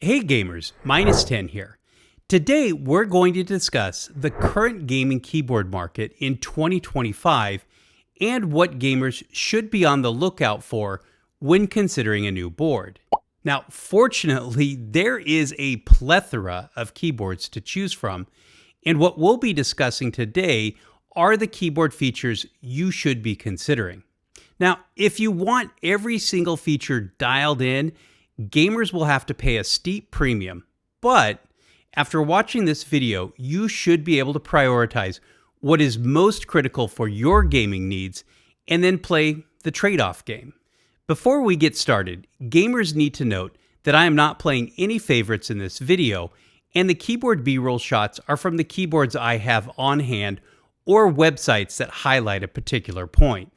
Hey gamers, Minus10 here. Today we're going to discuss the current gaming keyboard market in 2025 and what gamers should be on the lookout for when considering a new board. Now, fortunately, there is a plethora of keyboards to choose from, and what we'll be discussing today are the keyboard features you should be considering. Now, if you want every single feature dialed in, gamers will have to pay a steep premium, but after watching this video, you should be able to prioritize what is most critical for your gaming needs and then play the trade-off game. Before we get started, gamers need to note that I am not playing any favorites in this video, and the keyboard B-roll shots are from the keyboards I have on hand or websites that highlight a particular point.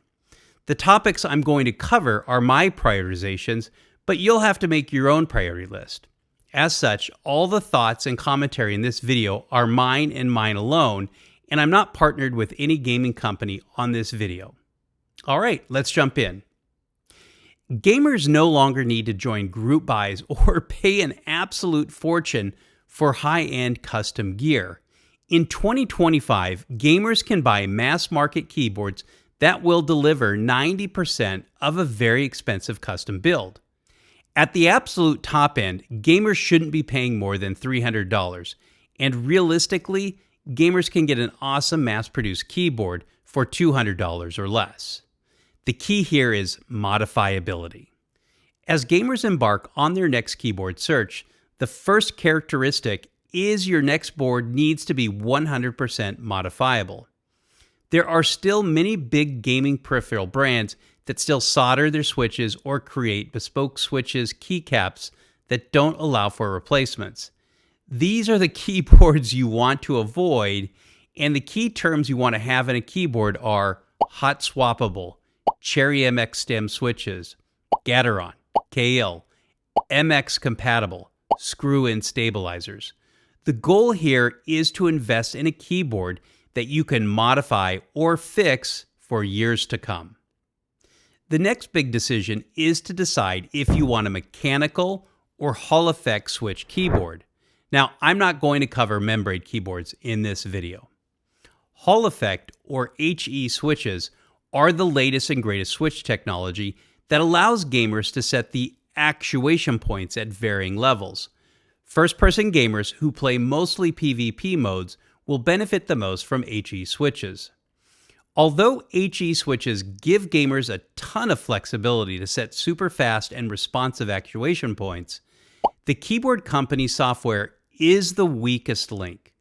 The topics I'm going to cover are my prioritizations, but you'll have to make your own priority list. As such, all the thoughts and commentary in this video are mine and mine alone, and I'm not partnered with any gaming company on this video. All right, let's jump in. Gamers no longer need to join group buys or pay an absolute fortune for high-end custom gear. In 2025, gamers can buy mass-market keyboards that will deliver 90% of a very expensive custom build. At the absolute top end, gamers shouldn't be paying more than $300, and realistically, gamers can get an awesome mass-produced keyboard for $200 or less. The key here is modifiability. As gamers embark on their next keyboard search, the first characteristic is your next board needs to be 100% modifiable. There are still many big gaming peripheral brands that still solder their switches or create bespoke switches, keycaps that don't allow for replacements. These are the keyboards you want to avoid, and the key terms you want to have in a keyboard are hot swappable, Cherry MX stem switches, Gateron, KL, MX compatible, screw-in stabilizers. The goal here is to invest in a keyboard that you can modify or fix for years to come. The next big decision is to decide if you want a mechanical or Hall effect switch keyboard. Now, I'm not going to cover membrane keyboards in this video. Hall effect or HE switches are the latest and greatest switch technology that allows gamers to set the actuation points at varying levels. First-person gamers who play mostly PvP modes will benefit the most from HE switches. Although HE switches give gamers a ton of flexibility to set super fast and responsive actuation points, the keyboard company software is the weakest link.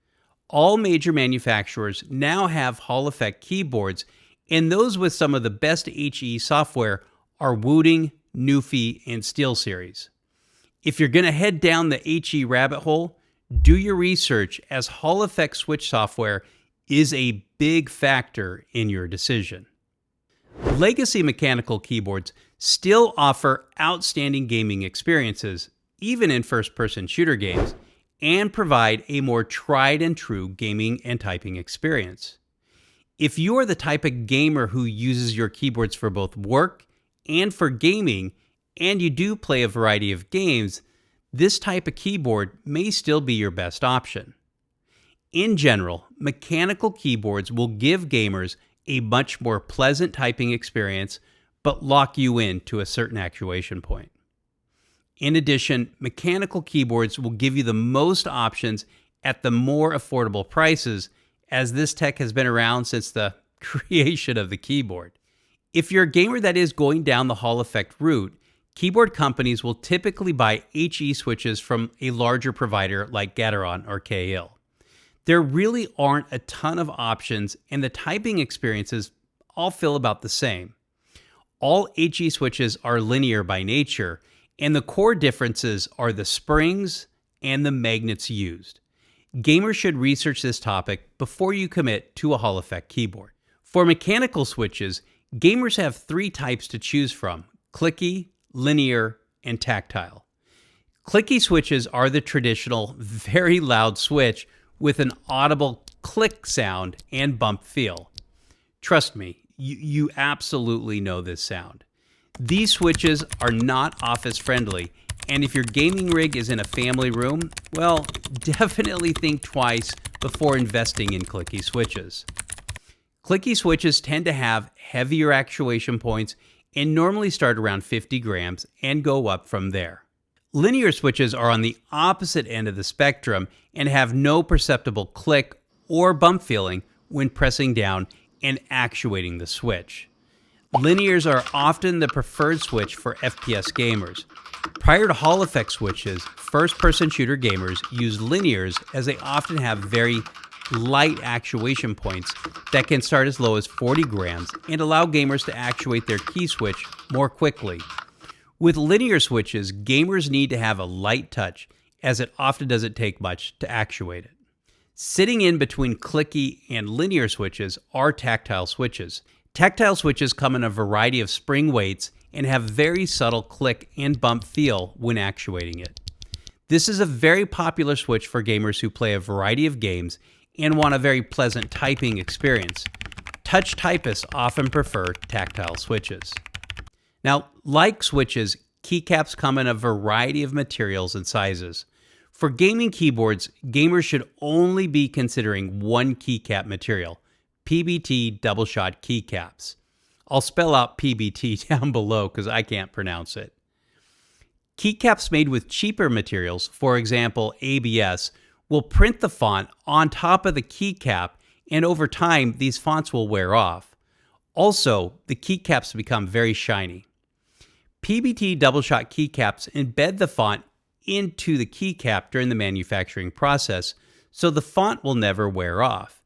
All major manufacturers now have Hall effect keyboards, and those with some of the best HE software are Wooting, Newfie, and SteelSeries. If you're going to head down the HE rabbit hole, do your research, as Hall effect switch software is a big factor in your decision. Legacy mechanical keyboards still offer outstanding gaming experiences, even in first-person shooter games, and provide a more tried-and-true gaming and typing experience. If you are the type of gamer who uses your keyboards for both work and for gaming, and you do play a variety of games, this type of keyboard may still be your best option. In general, mechanical keyboards will give gamers a much more pleasant typing experience, but lock you in to a certain actuation point. In addition, mechanical keyboards will give you the most options at the more affordable prices, as this tech has been around since the creation of the keyboard. If you're a gamer that is going down the Hall effect route, keyboard companies will typically buy HE switches from a larger provider like Gateron or KL. There really aren't a ton of options, and the typing experiences all feel about the same. All HE switches are linear by nature, and the core differences are the springs and the magnets used. Gamers should research this topic before you commit to a Hall effect keyboard. For mechanical switches, gamers have three types to choose from: clicky, linear, and tactile. Clicky switches are the traditional, very loud switch with an audible click sound and bump feel. Trust me, you absolutely know this sound. These switches are not office friendly And if your gaming rig is in a family room, well, definitely think twice before investing in clicky switches. Clicky switches tend to have heavier actuation points and normally start around 50 grams and go up from there. Linear switches are on the opposite end of the spectrum and have no perceptible click or bump feeling when pressing down and actuating the switch. Linears are often the preferred switch for FPS gamers. Prior to Hall effect switches, first-person shooter gamers use linears as they often have very light actuation points that can start as low as 40 grams and allow gamers to actuate their key switch more quickly. With linear switches, gamers need to have a light touch, as it often doesn't take much to actuate it. Sitting in between clicky and linear switches are tactile switches. Tactile switches come in a variety of spring weights and have very subtle click and bump feel when actuating it. This is a very popular switch for gamers who play a variety of games and want a very pleasant typing experience. Touch typists often prefer tactile switches. Now, like switches, keycaps come in a variety of materials and sizes. For gaming keyboards, gamers should only be considering one keycap material, PBT double shot keycaps. I'll spell out PBT down below because I can't pronounce it. Keycaps made with cheaper materials, for example ABS, will print the font on top of the keycap, and over time these fonts will wear off. Also, the keycaps become very shiny. PBT double shot keycaps embed the font into the keycap during the manufacturing process, so the font will never wear off.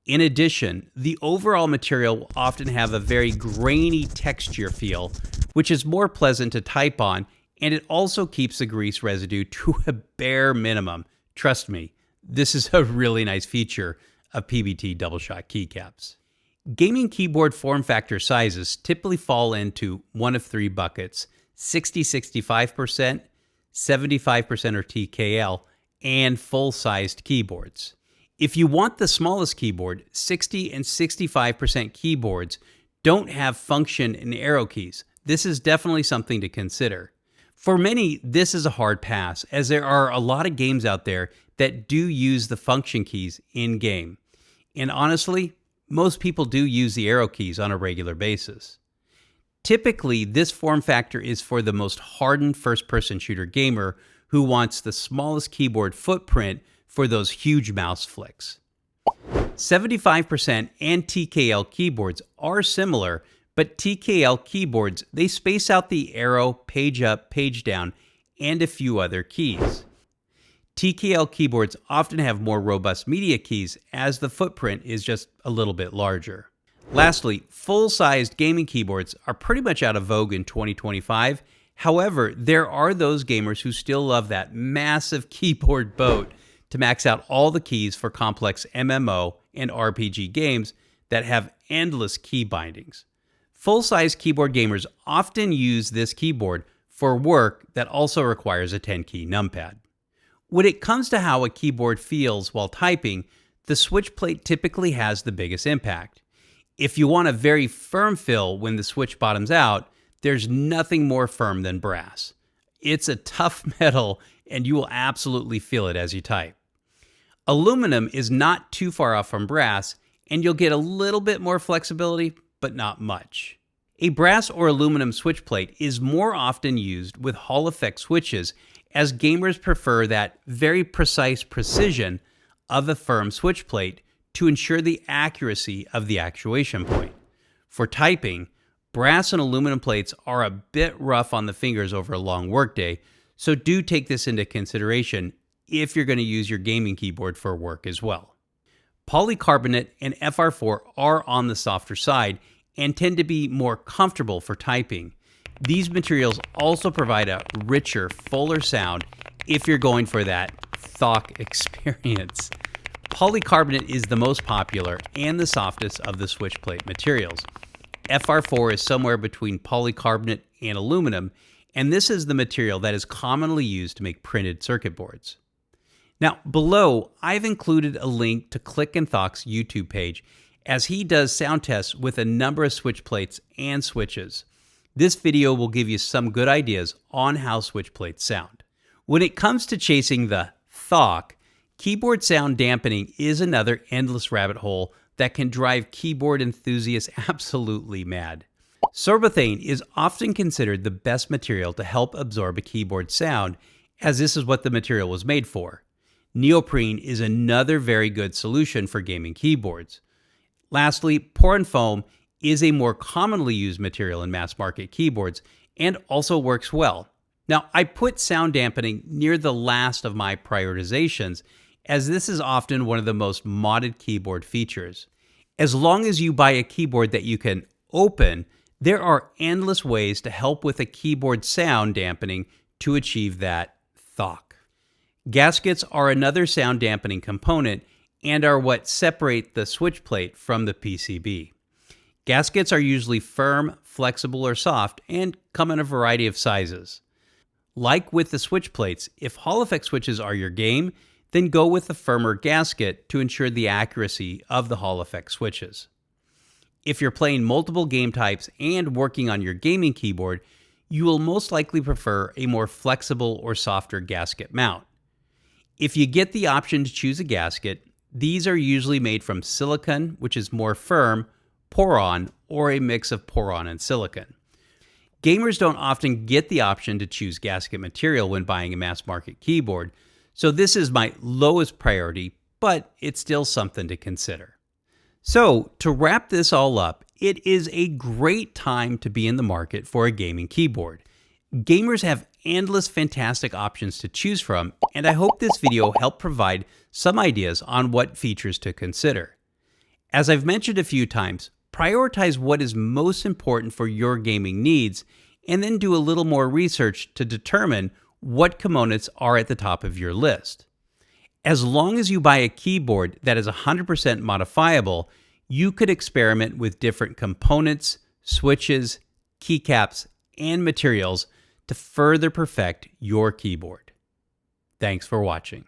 In addition, the overall material will often have a very grainy texture feel, which is more pleasant to type on, and it also keeps the grease residue to a bare minimum. Trust me, this is a really nice feature of PBT double shot keycaps. Gaming keyboard form factor sizes typically fall into one of three buckets: 60-65%, 75% or TKL, and full-sized keyboards. If you want the smallest keyboard, 60 and 65% keyboards don't have function and arrow keys. This is definitely something to consider. For many, this is a hard pass, as there are a lot of games out there that do use the function keys in-game. And honestly, most people do use the arrow keys on a regular basis. Typically, this form factor is for the most hardened first-person shooter gamer who wants the smallest keyboard footprint for those huge mouse flicks. 75% and TKL keyboards are similar, but TKL keyboards, they space out the arrow, page up, page down, and a few other keys. TKL keyboards often have more robust media keys, as the footprint is just a little bit larger. Lastly, full-sized gaming keyboards are pretty much out of vogue in 2025. However, there are those gamers who still love that massive keyboard boat to max out all the keys for complex MMO and RPG games that have endless key bindings. Full-size keyboard gamers often use this keyboard for work that also requires a 10-key numpad. When it comes to how a keyboard feels while typing, the switch plate typically has the biggest impact. If you want a very firm feel when the switch bottoms out, there's nothing more firm than brass. It's a tough metal, and you will absolutely feel it as you type. Aluminum is not too far off from brass, and you'll get a little bit more flexibility, but not much. A brass or aluminum switch plate is more often used with Hall effect switches, as gamers prefer that very precise precision of a firm switch plate to ensure the accuracy of the actuation point. For typing, brass and aluminum plates are a bit rough on the fingers over a long workday, so do take this into consideration if you're going to use your gaming keyboard for work as well. Polycarbonate and FR4 are on the softer side and tend to be more comfortable for typing. These materials also provide a richer, fuller sound if you're going for that thok experience. Polycarbonate is the most popular and the softest of the switch plate materials. FR4 is somewhere between polycarbonate and aluminum, and this is the material that is commonly used to make printed circuit boards. Now, below, I've included a link to Click and Thok's YouTube page, as he does sound tests with a number of switch plates and switches. This video will give you some good ideas on how switch plates sound. When it comes to chasing the thawk, keyboard sound dampening is another endless rabbit hole that can drive keyboard enthusiasts absolutely mad. Sorbothane is often considered the best material to help absorb a keyboard sound, as this is what the material was made for. Neoprene is another very good solution for gaming keyboards. Lastly, Poron foam is a more commonly used material in mass market keyboards and also works well. Now, I put sound dampening near the last of my prioritizations, as this is often one of the most modded keyboard features. As long as you buy a keyboard that you can open, there are endless ways to help with a keyboard sound dampening to achieve that thawk. Gaskets are another sound dampening component and are what separate the switch plate from the PCB. Gaskets are usually firm, flexible, or soft and come in a variety of sizes. Like with the switch plates, if Hall effect switches are your game, then go with a firmer gasket to ensure the accuracy of the Hall effect switches. If you're playing multiple game types and working on your gaming keyboard, you will most likely prefer a more flexible or softer gasket mount. If you get the option to choose a gasket, these are usually made from silicon, which is more firm, Poron, or a mix of Poron and silicon. Gamers don't often get the option to choose gasket material when buying a mass market keyboard, so this is my lowest priority, but it's still something to consider. So, to wrap this all up, it is a great time to be in the market for a gaming keyboard. Gamers have endless fantastic options to choose from, and I hope this video helped provide some ideas on what features to consider. As I've mentioned a few times, prioritize what is most important for your gaming needs, and then do a little more research to determine what components are at the top of your list. As long as you buy a keyboard that is 100% modifiable, you could experiment with different components, switches, keycaps, and materials to further perfect your keyboard. Thanks for watching.